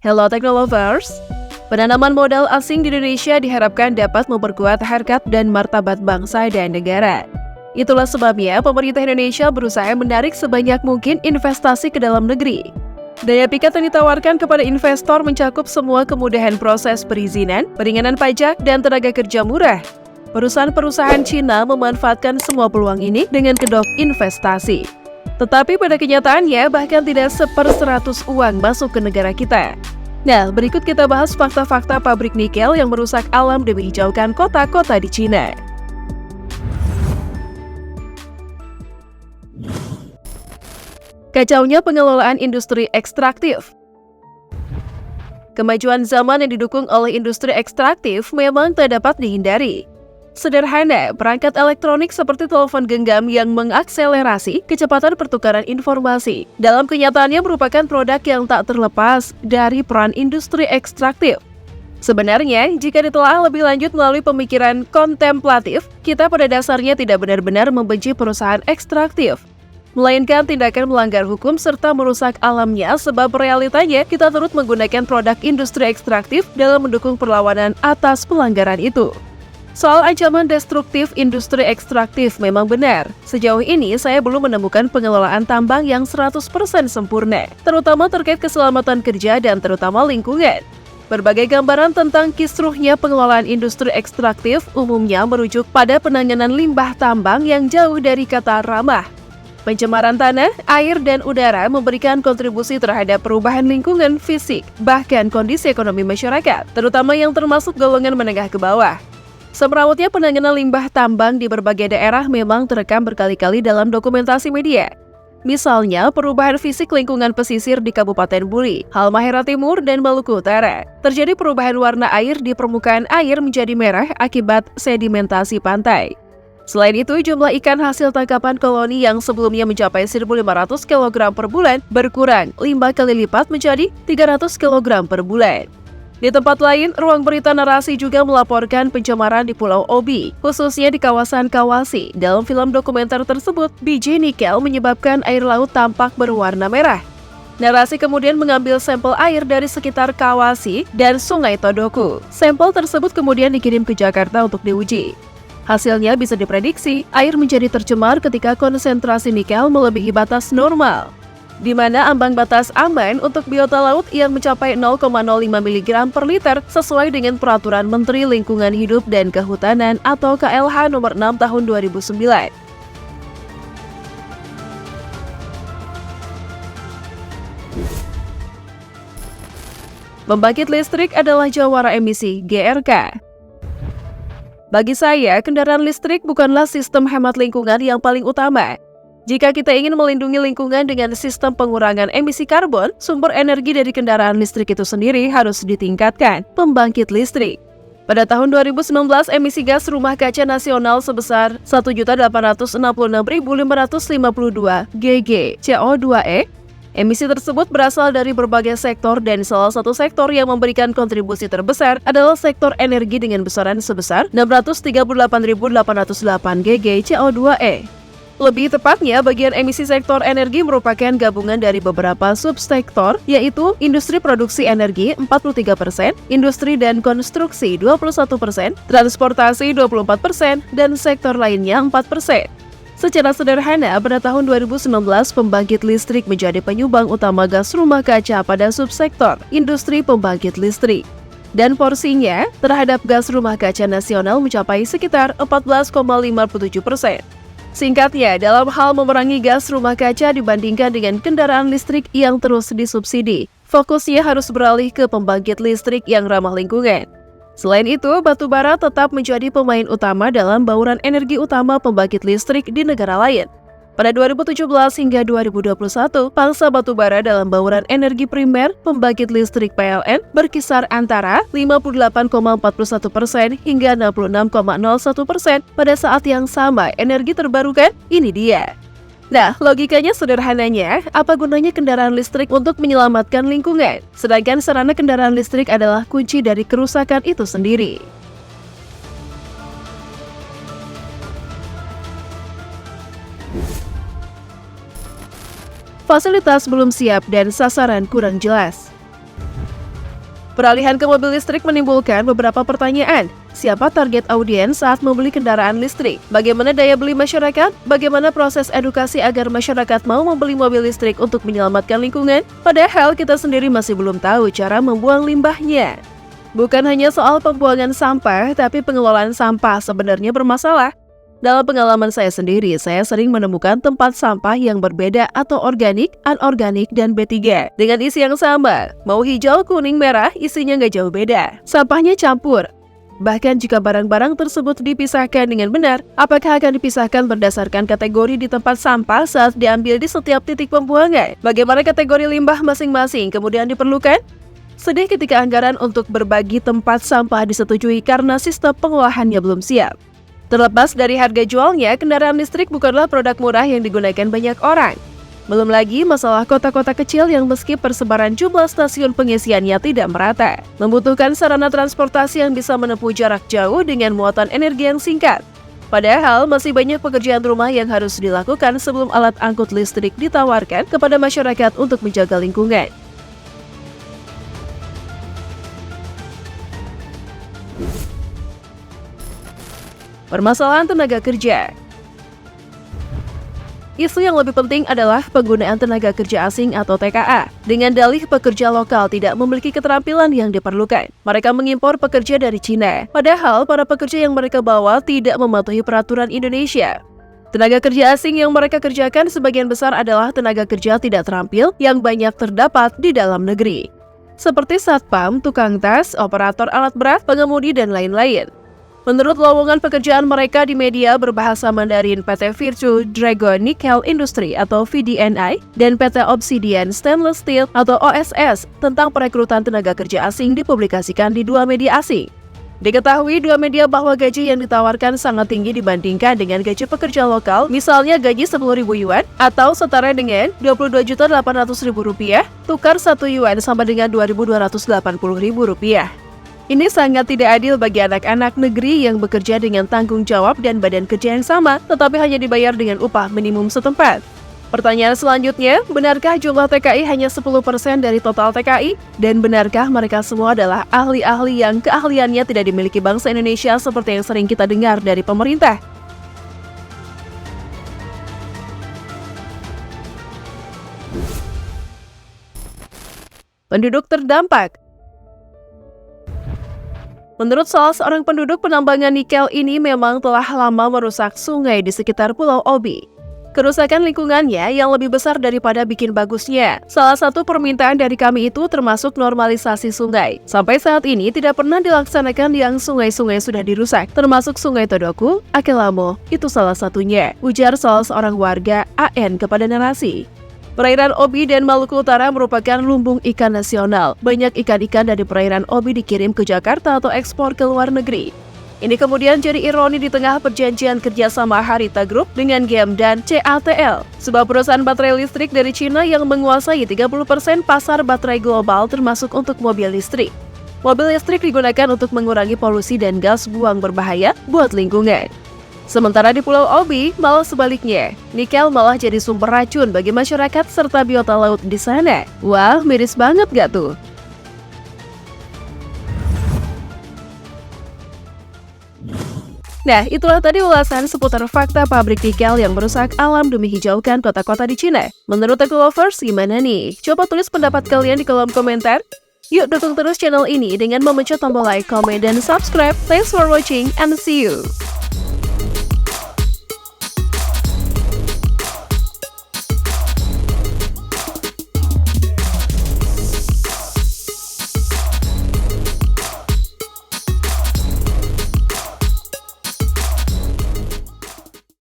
Hello Technolovers! Penanaman modal asing di Indonesia diharapkan dapat memperkuat harkat dan martabat bangsa dan negara. Itulah sebabnya pemerintah Indonesia berusaha menarik sebanyak mungkin investasi ke dalam negeri. Daya pikat yang ditawarkan kepada investor mencakup semua kemudahan proses perizinan, peringanan pajak, dan tenaga kerja murah. Perusahaan-perusahaan Cina memanfaatkan semua peluang ini dengan kedok investasi. Tetapi pada kenyataannya bahkan tidak 1/100 uang masuk ke negara kita. Nah, berikut kita bahas fakta-fakta pabrik nikel yang merusak alam demi hijaukan kota-kota di Cina. Kacaunya pengelolaan industri ekstraktif. Kemajuan zaman yang didukung oleh industri ekstraktif memang tak dapat dihindari. Sederhana, perangkat elektronik seperti telepon genggam yang mengakselerasi kecepatan pertukaran informasi dalam kenyataannya merupakan produk yang tak terlepas dari peran industri ekstraktif. Sebenarnya, jika ditelaah lebih lanjut melalui pemikiran kontemplatif, kita pada dasarnya tidak benar-benar membenci perusahaan ekstraktif, melainkan tindakan melanggar hukum serta merusak alamnya sebab realitanya kita turut menggunakan produk industri ekstraktif dalam mendukung perlawanan atas pelanggaran itu. Soal ancaman destruktif industri ekstraktif memang benar. Sejauh ini saya belum menemukan pengelolaan tambang yang 100% sempurna, terutama terkait keselamatan kerja dan terutama lingkungan. Berbagai gambaran tentang kisruhnya pengelolaan industri ekstraktif umumnya merujuk pada penanganan limbah tambang yang jauh dari kata ramah. Pencemaran tanah, air, dan udara memberikan kontribusi terhadap perubahan lingkungan fisik, bahkan kondisi ekonomi masyarakat, terutama yang termasuk golongan menengah ke bawah. Semrawutnya penanganan limbah tambang di berbagai daerah memang terekam berkali-kali dalam dokumentasi media. Misalnya, perubahan fisik lingkungan pesisir di Kabupaten Buri, Halmahera Timur, dan Maluku Utara. Terjadi perubahan warna air di permukaan air menjadi merah akibat sedimentasi pantai. Selain itu, jumlah ikan hasil tangkapan koloni yang sebelumnya mencapai 1.500 kg per bulan berkurang 5 kali lipat menjadi 300 kg per bulan. Di tempat lain, ruang berita narasi juga melaporkan pencemaran di Pulau Obi, khususnya di kawasan Kawasi. Dalam film dokumenter tersebut, biji nikel menyebabkan air laut tampak berwarna merah. Narasi kemudian mengambil sampel air dari sekitar Kawasi dan Sungai Todoku. Sampel tersebut kemudian dikirim ke Jakarta untuk diuji. Hasilnya bisa diprediksi, air menjadi tercemar ketika konsentrasi nikel melebihi batas normal, di mana ambang batas aman untuk biota laut yang mencapai 0,05 mg per liter sesuai dengan Peraturan Menteri Lingkungan Hidup dan Kehutanan atau KLH nomor 6 tahun 2009. Pembangkit listrik adalah jawara emisi GRK. Bagi saya, kendaraan listrik bukanlah sistem hemat lingkungan yang paling utama. Jika kita ingin melindungi lingkungan dengan sistem pengurangan emisi karbon, sumber energi dari kendaraan listrik itu sendiri harus ditingkatkan, pembangkit listrik. Pada tahun 2019, emisi gas rumah kaca nasional sebesar 1.866.552 GG CO2e. Emisi tersebut berasal dari berbagai sektor dan salah satu sektor yang memberikan kontribusi terbesar adalah sektor energi dengan besaran sebesar 638.808 GG CO2e. Lebih tepatnya, bagian emisi sektor energi merupakan gabungan dari beberapa subsektor, yaitu industri produksi energi 43%, industri dan konstruksi 21%, transportasi 24%, dan sektor lainnya 4%. Secara sederhana, pada tahun 2019, pembangkit listrik menjadi penyumbang utama gas rumah kaca pada subsektor industri pembangkit listrik. Dan porsinya terhadap gas rumah kaca nasional mencapai sekitar 14,57%. Singkatnya, dalam hal memerangi gas rumah kaca dibandingkan dengan kendaraan listrik yang terus disubsidi, fokusnya harus beralih ke pembangkit listrik yang ramah lingkungan. Selain itu, batu bara tetap menjadi pemain utama dalam bauran energi utama pembangkit listrik di negara lain. Pada 2017 hingga 2021, pangsa batu bara dalam bauran energi primer pembangkit listrik PLN berkisar antara 58,41% hingga 66,01%. Pada saat yang sama, energi terbarukan ini dia. Nah, logikanya sederhananya, apa gunanya kendaraan listrik untuk menyelamatkan lingkungan, sedangkan sarana kendaraan listrik adalah kunci dari kerusakan itu sendiri. Fasilitas belum siap dan sasaran kurang jelas. Peralihan ke mobil listrik menimbulkan beberapa pertanyaan. Siapa target audiens saat membeli kendaraan listrik? Bagaimana daya beli masyarakat? Bagaimana proses edukasi agar masyarakat mau membeli mobil listrik untuk menyelamatkan lingkungan? Padahal kita sendiri masih belum tahu cara membuang limbahnya. Bukan hanya soal pembuangan sampah, tapi pengelolaan sampah sebenarnya bermasalah. Dalam pengalaman saya sendiri, saya sering menemukan tempat sampah yang berbeda atau organik, anorganik, dan B3 dengan isi yang sama. Mau hijau, kuning, merah, isinya nggak jauh beda. Sampahnya campur. Bahkan jika barang-barang tersebut dipisahkan dengan benar, apakah akan dipisahkan berdasarkan kategori di tempat sampah saat diambil di setiap titik pembuangan? Bagaimana kategori limbah masing-masing kemudian diperlukan? Sedih ketika anggaran untuk berbagi tempat sampah disetujui karena sistem pengolahannya belum siap. Terlepas dari harga jualnya, kendaraan listrik bukanlah produk murah yang digunakan banyak orang. Belum lagi masalah kota-kota kecil yang meski persebaran jumlah stasiun pengisiannya tidak merata, membutuhkan sarana transportasi yang bisa menempuh jarak jauh dengan muatan energi yang singkat. Padahal masih banyak pekerjaan rumah yang harus dilakukan sebelum alat angkut listrik ditawarkan kepada masyarakat untuk menjaga lingkungan. Permasalahan tenaga kerja. Isu yang lebih penting adalah penggunaan tenaga kerja asing atau TKA. Dengan dalih pekerja lokal tidak memiliki keterampilan yang diperlukan. Mereka mengimpor pekerja dari Cina. Padahal para pekerja yang mereka bawa tidak mematuhi peraturan Indonesia. Tenaga kerja asing yang mereka kerjakan sebagian besar adalah tenaga kerja tidak terampil yang banyak terdapat di dalam negeri. Seperti satpam, tukang tas, operator alat berat, pengemudi, dan lain-lain. Menurut lowongan pekerjaan mereka di media berbahasa Mandarin PT Virtu Dragon Nickel Industry atau VDNI dan PT Obsidian Stainless Steel atau OSS tentang perekrutan tenaga kerja asing dipublikasikan di dua media asing. Diketahui dua media bahwa gaji yang ditawarkan sangat tinggi dibandingkan dengan gaji pekerja lokal, misalnya gaji 10.000 yuan atau setara dengan Rp22.800.000, tukar 1 yuan sama dengan Rp2.280.000. Ini sangat tidak adil bagi anak-anak negeri yang bekerja dengan tanggung jawab dan badan kerja yang sama, tetapi hanya dibayar dengan upah minimum setempat. Pertanyaan selanjutnya, benarkah jumlah TKI hanya 10% dari total TKI? Dan benarkah mereka semua adalah ahli-ahli yang keahliannya tidak dimiliki bangsa Indonesia seperti yang sering kita dengar dari pemerintah? Penduduk terdampak. Menurut salah seorang penduduk, penambangan nikel ini memang telah lama merusak sungai di sekitar Pulau Obi. Kerusakan lingkungannya yang lebih besar daripada bikin bagusnya. Salah satu permintaan dari kami itu termasuk normalisasi sungai. Sampai saat ini tidak pernah dilaksanakan yang sungai-sungai sudah dirusak, termasuk Sungai Todoku, Akelamo, itu salah satunya, ujar salah seorang warga AN kepada Narasi. Perairan Obi dan Maluku Utara merupakan lumbung ikan nasional. Banyak ikan-ikan dari perairan Obi dikirim ke Jakarta atau ekspor ke luar negeri. Ini kemudian jadi ironi di tengah perjanjian kerjasama Harita Group dengan GEM dan CATL, sebuah perusahaan baterai listrik dari Cina yang menguasai 30% pasar baterai global termasuk untuk mobil listrik. Mobil listrik digunakan untuk mengurangi polusi dan gas buang berbahaya buat lingkungan. Sementara di Pulau Obi, malah sebaliknya, nikel malah jadi sumber racun bagi masyarakat serta biota laut di sana. Wah, miris banget gak tuh? Nah, itulah tadi ulasan seputar fakta pabrik nikel yang merusak alam demi hijaukan kota-kota di Cina. Menurut Eco Lovers, gimana nih? Coba tulis pendapat kalian di kolom komentar. Yuk dukung terus channel ini dengan memencet tombol like, comment, dan subscribe. Thanks for watching and see you!